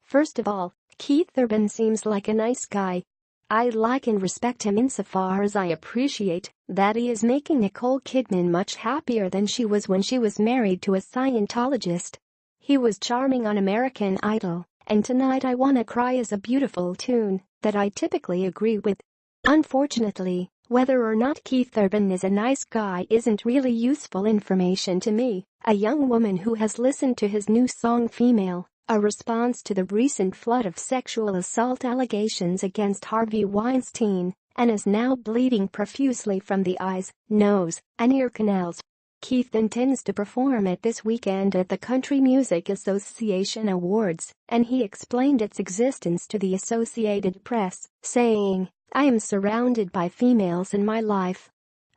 First of all, Keith Urban seems like a nice guy. I like and respect him insofar as I appreciate that he is making Nicole Kidman much happier than she was when she was married to a Scientologist. He was charming on American Idol, and Tonight I Wanna Cry is a beautiful tune that I typically agree with. Unfortunately, whether or not Keith Urban is a nice guy isn't really useful information to me, a young woman who has listened to his new song Female, a response to the recent flood of sexual assault allegations against Harvey Weinstein, and is now bleeding profusely from the eyes, nose, and ear canals. Keith intends to perform it this weekend at the Country Music Association Awards, and he explained its existence to the Associated Press, saying, "I am surrounded by females in my life.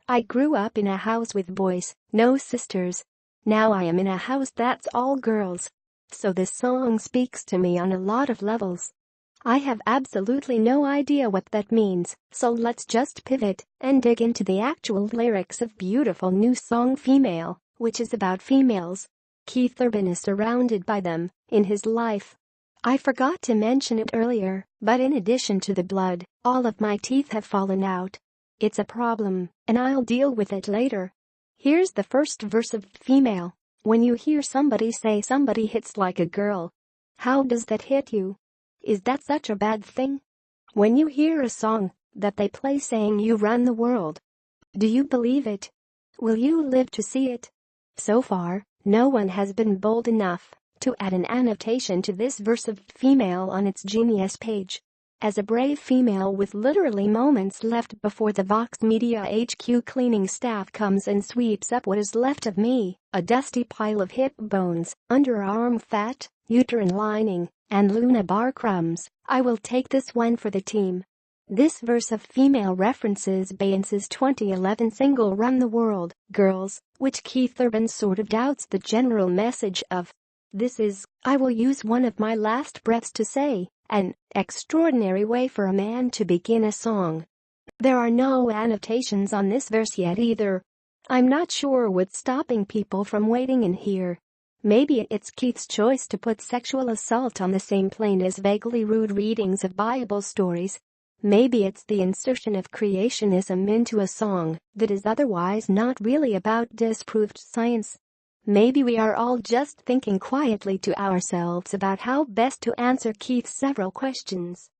I grew up in a house with boys, no sisters. Now I am in a house that's all girls. So this song speaks to me on a lot of levels. I have absolutely no idea what that means, so let's just pivot and dig into the actual lyrics of beautiful new song Female, which is about females. Keith Urban is surrounded by them in his life. I forgot to mention it earlier, but in addition to the blood, all of my teeth have fallen out. It's a problem, and I'll deal with it later." Here's the first verse of Female. When you hear somebody say somebody hits like a girl, how does that hit you? Is that such a bad thing? When you hear a song that they play saying you run the world, do you believe it? Will you live to see it? So far, no one has been bold enough to add an annotation to this verse of Female on its Genius page. As a brave female with literally moments left before the Vox Media HQ cleaning staff comes and sweeps up what is left of me, a dusty pile of hip bones, underarm fat, uterine lining, and Luna bar crumbs, I will take this one for the team. This verse of Female references Beyoncé's 2011 single Run the World, Girls, which Keith Urban sort of doubts the general message of. This is, I will use one of my last breaths to say, an extraordinary way for a man to begin a song. There are no annotations on this verse yet either. I'm not sure what's stopping people from waiting in here. Maybe it's Keith's choice to put sexual assault on the same plane as vaguely rude readings of Bible stories. Maybe it's the insertion of creationism into a song that is otherwise not really about disproved science. Maybe we are all just thinking quietly to ourselves about how best to answer Keith's several questions.